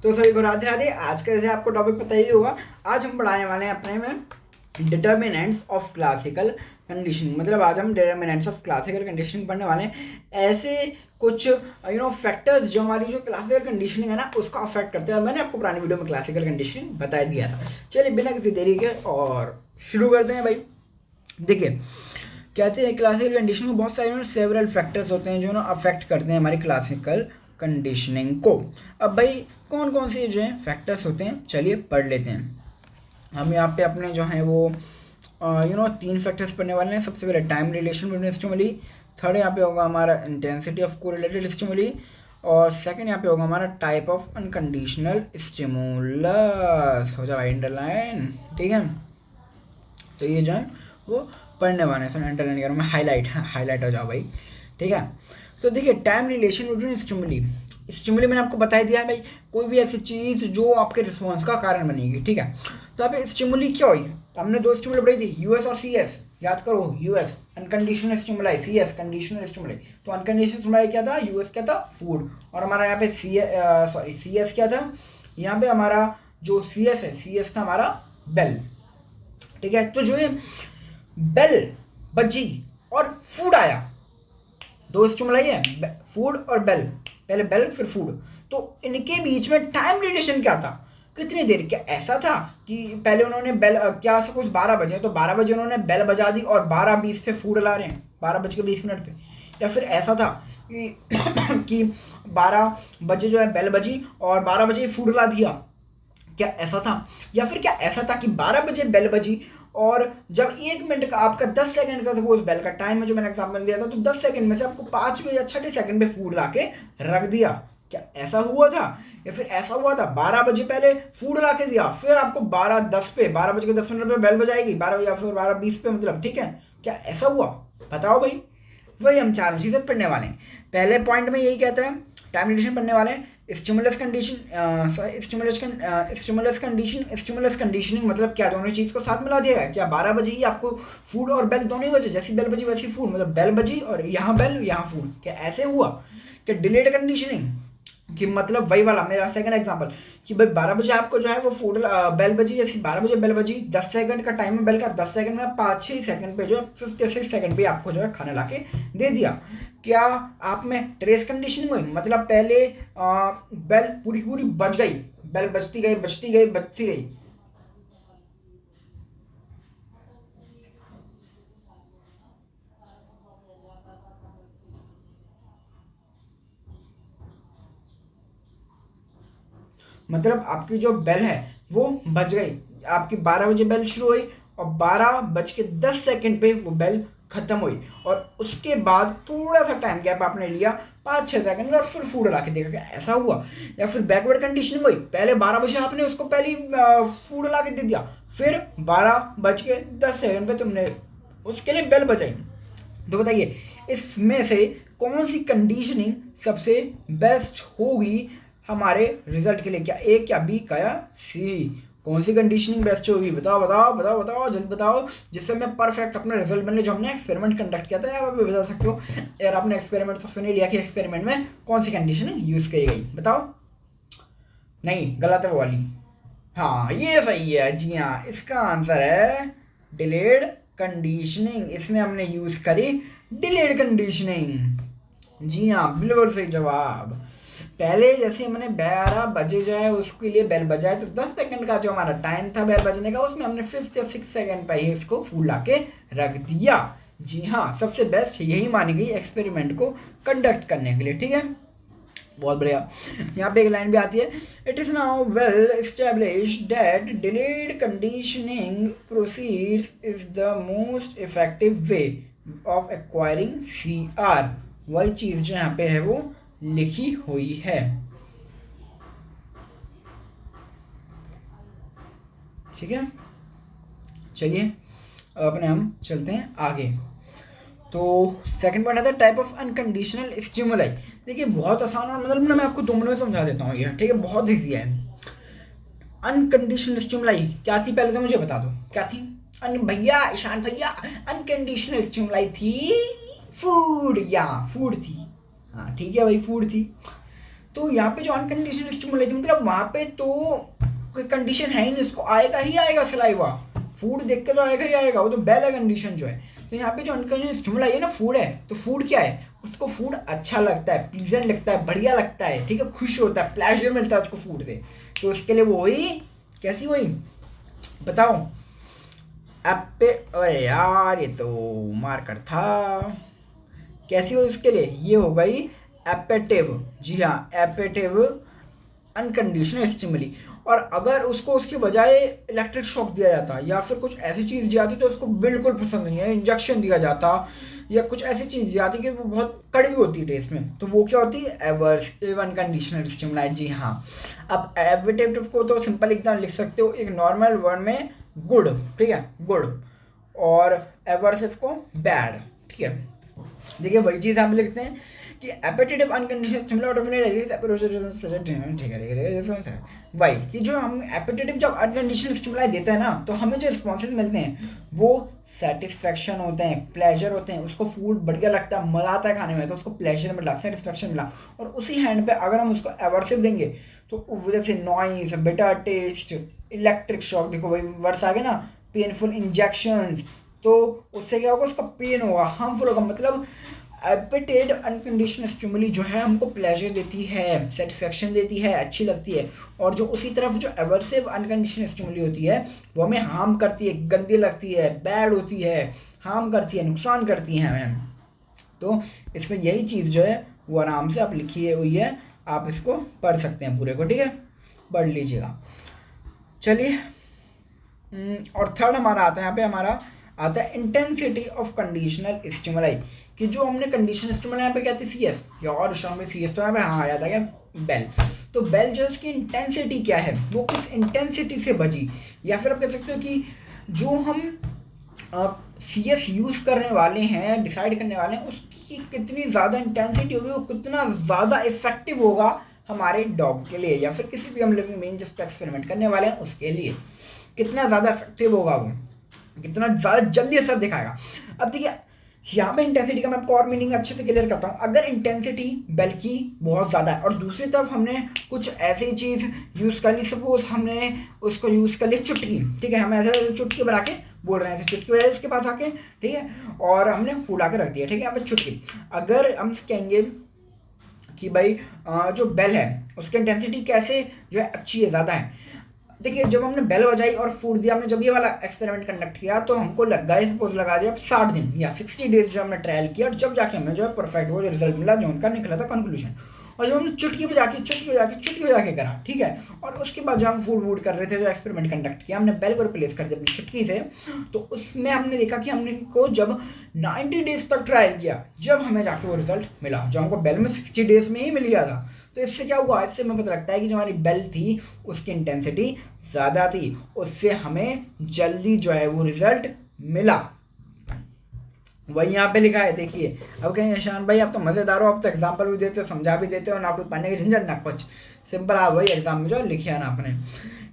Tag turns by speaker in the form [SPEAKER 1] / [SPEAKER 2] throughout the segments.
[SPEAKER 1] तो सभी को राधे राधे। आज का जैसे आपको टॉपिक पता ही होगा, आज हम पढ़ाने वाले हैं अपने में डिटर्मिनेंट्स ऑफ क्लासिकल कंडीशनिंग। मतलब आज हम डिटर्मिनेंट्स ऑफ क्लासिकल कंडीशनिंग पढ़ने वाले हैं। ऐसे कुछ फैक्टर्स जो हमारी जो क्लासिकल कंडीशनिंग है ना उसका अफेक्ट करते हैं। मैंने आपको पुरानी वीडियो में क्लासिकल कंडीशनिंग बता दिया था। चलिए बिना किसी देरी के और शुरू करते हैं भाई। देखिए, कहते हैं क्लासिकल कंडीशनिंग में बहुत सारे सेवरल फैक्टर्स होते हैं जो ना अफेक्ट करते हैं हमारी क्लासिकल कंडीशनिंग को। अब भाई कौन कौन से जो है फैक्टर्स होते हैं, चलिए पढ़ लेते हैं। हम यहाँ पे अपने जो है वो 3 फैक्टर्स पढ़ने वाले हैं। सबसे पहले time relation between stimuli, third यहाँ पे होगा हमारा इंटेंसिटी ऑफ कोरिलेटेड स्टिमुली, और सेकंड यहाँ पे होगा हमारा टाइप ऑफ अनकंडीशनल स्टिमुलस। हो जाए अंडरलाइन, ठीक है। तो ये जो है वो पढ़ने वाले हैं, अंडरलाइन करूँ मैं, हाईलाइट हो जाओ भाई, ठीक है। तो देखिए, टाइम रिलेशन बिटवीन स्टिमुली मैंने आपको बता दिया है भाई, कोई भी ऐसी चीज़ जो आपके रिस्पॉन्स का कारण बनेगी, ठीक है। तो अब स्टिमुली क्या हुई, हमने 2 स्टिमुली पढ़ी थी, यूएस और सीएस। याद करो, US unconditional stimuli, CS conditional stimuli. तो अनकंडीशनल स्टिमुलाई क्या था, यूएस क्या था, फूड। और हमारा यहाँ पे सीएस क्या था, यहाँ पे हमारा जो सीएस है, सीएस था हमारा बेल, ठीक है। तो जो है बेल बजी और फूड आया, 2 स्टिमुलाई है, फूड और बेल, पहले बेल फिर फूड। तो इनके बीच में टाइम रिलेशन क्या था, कितनी देर, क्या ऐसा था कि पहले उन्होंने बेल क्या सपोज 12 बजे, तो 12 बजे उन्होंने बेल बजा दी और 12:20 पे फूड ला रहे हैं, 12:20 पे। या फिर ऐसा था कि कि 12 बजे जो है बेल बजी और 12 बजे फूड ला दिया, क्या ऐसा था। या फिर क्या ऐसा था कि 12 बजे बेल बजी और जब 1 मिनट का आपका 10 सेकंड का सपोज बेल का टाइम है, जो मैंने एग्जाम्पल दिया था, तो 10 सेकंड में से आपको 5वें या 6ठे सेकंड पे फूड ला के रख दिया, क्या ऐसा हुआ था। या फिर ऐसा हुआ था 12 बजे पहले फूड ला के दिया, फिर आपको 12:10 पे 12:10 पे बेल बजाएगी, 12 या फिर 12:20 पे, मतलब, ठीक है। क्या ऐसा हुआ, बताओ भाई। वही हम 4 चीज़ें पढ़ने वाले हैं। पहले पॉइंट में यही कहता है, टाइम रिलेशन पढ़ने वाले हैं। स्टिमुलस कंडीशनिंग मतलब क्या, दोनों चीज़ को साथ मिला दिया है। क्या 12 बजे ही आपको फूड और बेल दोनों ही बजे, जैसी बेल बजी वैसी फूड, मतलब बेल बजी और यहाँ बेल यहाँ फूड, क्या ऐसे हुआ। क्या डिलेड कंडीशनिंग कि मतलब वही वाला मेरा सेकंड एग्जांपल कि भाई 12 बजे आपको जो है वो फूड बेल बजी, जैसे 12 बजे बेल बजी, 10 सेकंड का टाइम है बेल का, 10 सेकंड में 5-6 सेकंड पे जो है 56 सेकंड पे आपको जो है खाना ला के दे दिया। क्या आप में ट्रेस कंडीशनिंग हुई, मतलब पहले बेल पूरी पूरी बज गई, बेल बजती गई, मतलब आपकी जो बेल है वो बज गई, आपकी 12 बजे बेल शुरू हुई और 12:10 पे वो बेल खत्म हुई, और उसके बाद थोड़ा सा टाइम गैप आपने लिया 5-6 सेकंड और फिर फूड ला के देखा, क्या ऐसा हुआ। या फिर बैकवर्ड कंडीशनिंग हुई, पहले 12 बजे आपने उसको पहली फूड ला के दे दिया, फिर 12:10 पे तुमने उसके लिए बेल बजाई। तो बताइए इसमें से कौन सी कंडीशनिंग सबसे बेस्ट होगी हमारे रिजल्ट के लिए, क्या ए, क्या बी, क्या सी। कौन सी कंडीशनिंग बेस्ट होगी, बताओ जल्दी बताओ, जिससे मैं परफेक्ट अपना रिजल्ट मिले। जो हमने एक्सपेरिमेंट कंडक्ट किया था, आप भी बता सकते हो यार, आपने एक्सपेरिमेंट तो सुन ही लिया कि एक्सपेरिमेंट में कौन सी कंडीशनिंग यूज़ करी गई, बताओ। नहीं, गलत है वो वाली। हाँ, ये सही है, जी हाँ, इसका आंसर है डिलेड कंडीशनिंग। इसमें हमने यूज़ करी डिलेड कंडीशनिंग। जी हाँ, बिल्कुल सही जवाब। पहले जैसे हमने 12 बजे जो है उसके लिए बेल बजाया, तो 10 सेकंड का जो हमारा टाइम था बेल बजने का, उसमें हमने 5th या 6th सेकंड पर ही उसको फूल ला के रख दिया। जी हाँ, सबसे बेस्ट यही मानी गई एक्सपेरिमेंट को कंडक्ट करने के लिए, ठीक है। बहुत बढ़िया। यहाँ पे एक लाइन भी आती है, it is now well established that delayed conditioning proceeds is the most effective way of acquiring CR। वही चीज़ जो यहाँ पे है वो लिखी हुई है, ठीक है। चलिए अपने हम चलते हैं आगे। तो सेकंड पॉइंट आता है टाइप ऑफ अनकंडीशनल स्टिमुलाई। देखिए बहुत आसान, और मतलब मैं आपको 2 मिनट में समझा देता हूँ ये, ठीक है, बहुत ईजी है। अनकंडीशनल स्टिमुलाई क्या थी, पहले तो मुझे बता दो क्या थी। भैया ईशान भैया, अनकंडीशनल स्टिमुलाई थी फूड, या फूड थी, हाँ ठीक है भाई, फूड थी। तो तो यहाँ पे जो अनकंडीशनल स्टिमुलाई थी मतलब वहाँ पे तो कोई कंडीशन है ही नहीं, उसको आएगा ही आएगा सलाइवा, फूड देख के तो आएगा ही आएगा, वो तो बेल है कंडीशन जो है। तो यहाँ पे जो अनकंडीशनल स्टिमुलाई है ना फूड है, तो फूड क्या है, उसको फूड अच्छा लगता है, प्लीजेंट लगता है, बढ़िया लगता है, ठीक है, खुश होता है, प्लेजर मिलता है उसको फूड से। तो उसके लिए वो हुई कैसी हुई बताओ, अरे यार ये तो मार्कर था, कैसी हुई उसके लिए, ये हो गई एपेटिव, जी हाँ एपेटिव अनकंडीशनल स्टिमुली। और अगर उसको उसके बजाय इलेक्ट्रिक शॉक दिया जाता या फिर कुछ ऐसी चीज़ दी जाती तो उसको बिल्कुल पसंद नहीं है, इंजेक्शन दिया जाता या कुछ ऐसी चीज़ दी जाती कि वो बहुत कड़वी होती है टेस्ट में, तो वो क्या होती है एवर्सिव अनकंडीशनल स्टिमुलाई, जी हाँ। अब एपेटिव को तो सिंपल एकदम लिख सकते हो एक नॉर्मल वर्ड में गुड, ठीक है गुड, और एवर्सिव को बैड, ठीक है। देखिए वही चीज़ हम लिखते हैं कि एपेटिटिव अनकंडीशनल स्टिमुलाई, ठीक है भाई कि जो हम एपेटिटिव जब अनकंडीशनल स्टिमुलाई देते हैं ना तो हमें जो रिस्पॉन्सेज मिलते हैं वो सेटिस्फेक्शन होते हैं, प्लेजर होते हैं, उसको फूड बढ़िया लगता है, मज़ा आता है खाने में, तो उसको प्लेजर मिला, सेटिस्फेक्शन मिला। और उसी हैंड पे अगर हम उसको एवर्सिव देंगे तो जैसे noise, bitter taste, electric shock, देखो वही वर्ड्स आ गए ना, पेनफुल इंजेक्शंस, तो उससे क्या होगा उसका पेन होगा, हार्मफुल होगा। मतलब एपेटेड अनकंडीशनल स्टिमुली जो है हमको प्लेजर देती है, सेटिस्फेक्शन देती है, अच्छी लगती है, और जो उसी तरफ जो एवर्सिव अनकंडीशनल स्टिमुली होती है वो हमें हार्म करती है, गंदी लगती है, बैड होती है, हार्म करती है, नुकसान करती है हमें। तो इसमें यही चीज़ जो है वो आराम से आप लिखी हुई है, आप इसको पढ़ सकते हैं पूरे को, ठीक है, पढ़ लीजिएगा। चलिए और थर्ड हमारा आता है, यहाँ पे हमारा आता है इंटेंसिटी ऑफ कंडीशनल स्टिमुलाई, कि जो हमने कंडीशनल स्टिमुलाई यहाँ पे क्या थी सी एस, या और शाम में सी एस तो यहाँ पे हाँ आया था क्या बेल, तो बेल जो उसकी इंटेंसिटी क्या है, वो किस इंटेंसिटी से बची, या फिर आप कह सकते हो कि जो हम सी एस यूज़ करने वाले हैं, डिसाइड करने वाले हैं, उसकी कितनी ज़्यादा इंटेंसिटी होगी, वो कितना ज़्यादा इफेक्टिव होगा हमारे डॉग के लिए, या फिर किसी भी हम लिविंग बीइंग जिस पर एक्सपेरिमेंट करने वाले हैं उसके लिए कितना ज़्यादा इफेक्टिव होगा, वो कितना ज़्यादा जल्दी असर दिखाएगा। अब देखिए यहाँ पे इंटेंसिटी का मैं आपको और मीनिंग अच्छे से क्लियर करता हूँ। अगर इंटेंसिटी बेल की बहुत ज़्यादा है और दूसरी तरफ हमने कुछ ऐसी चीज़ यूज़ कर ली, सपोज हमने उसको यूज़ कर ली चुटकी, ठीक है, हम ऐसे चुटकी बना के बोल रहे हैं, चुटकी बजाय उसके पास आके, ठीक है, और हमने फूला के रख दिया, ठीक है, यहाँ पे चुटकी। अगर हम कहेंगे कि भाई जो बेल है उसकी इंटेंसिटी कैसे जो है अच्छी है, ज़्यादा है, देखिए जब हमने बेल बजाई और फूड दिया, हमने जब ये वाला एक्सपेरिमेंट कंडक्ट किया तो हमको लगा सपोज लगा दिया 60 दिन या 60 डेज जो हमने ट्रायल किया, और जब जाके हमें जो है परफेक्ट वो जो रिजल्ट मिला जो उनका निकला था कंक्लूजन। और जब हमने चुटकी बजा के करा, ठीक है, और उसके बाद जो हम फूड वूड कर रहे थे, जो एक्सपेरिमेंट कंडक्ट किया, हमने बेल को रिप्लेस कर दिया अपनी चुटकी से, तो उसमें हमने देखा कि हमने को जब 90 डेज तक ट्रायल किया, जब हमें जाके वो रिजल्ट मिला जो हमको बेल में 60 डेज में ही मिल गया था। तो इससे क्या हुआ, इससे हमें पता लगता है कि जो हमारी बेल थी उसकी इंटेंसिटी ज़्यादा थी, उससे हमें जल्दी जो है वो रिजल्ट मिला। वही यहाँ पे लिखा है, देखिए। अब कहेंगे ईशान भाई आप तो मज़ेदार हो, आप तो एग्जाम्पल भी देते हो, समझा भी देते हो, ना कोई पढ़ने की झंझट ना कुछ, सिंपल आप वही एग्जाम में जो लिखे ना आपने,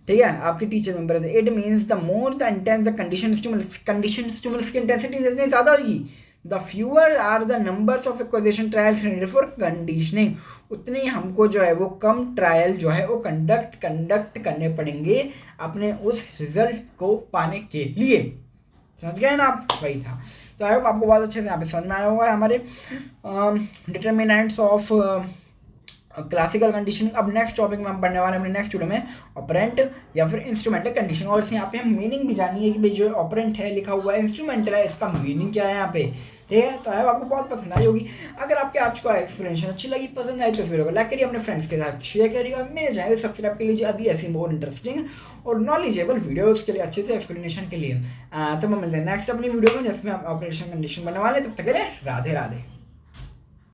[SPEAKER 1] ठीक है, आपकी टीचर मेंबर है। It means the more the intense the condition stimulus की इंटेंसिटी जितनी ज़्यादा होगी, the fewer are the numbers of acquisition trials needed for conditioning, उतनी हमको जो है वो कम ट्रायल जो है वो कंडक्ट करने पड़ेंगे अपने उस रिजल्ट को पाने के लिए। समझ गए ना आप, वही था। तो आई होप आपको बहुत अच्छे से यहाँ पे समझ में आया होगा हमारे डिटर्मिनेंट्स ऑफ क्लासिकल कंडीशनिंग। अब नेक्स्ट टॉपिक में हम पढ़ने वाले हैं अपने नेक्स्ट वीडियो में ऑपरेंट या फिर इंस्ट्रूमेंटल कंडीशनिंग, और यहाँ पे हम मीनिंग भी जानिए कि भाई जो ऑपरेंट है लिखा हुआ है, इंस्ट्रूमेंटल है, इसका मीनिंग क्या है यहाँ पे, ठीक है। तो आपको बहुत पसंद आई होगी। अगर आपके आज का एक्सप्लेनेशन अच्छी लगी, पसंद आई तो वीडियो को लाइक करिए, अपने फ्रेंड्स के साथ शेयर करिए, और मेरे चैनल सब्सक्राइब कर लीजिए अभी ऐसी मोर इंटरेस्टिंग और नॉलेजेबल वीडियोज़ के लिए, अच्छे से एक्सप्लेनेशन के लिए। तो मैं मिलते हैं नेक्स्ट अपनी वीडियो में जिसमें हम ऑपरेशन कंडीशन बनने वाले, तब तक के लिए राधे राधे।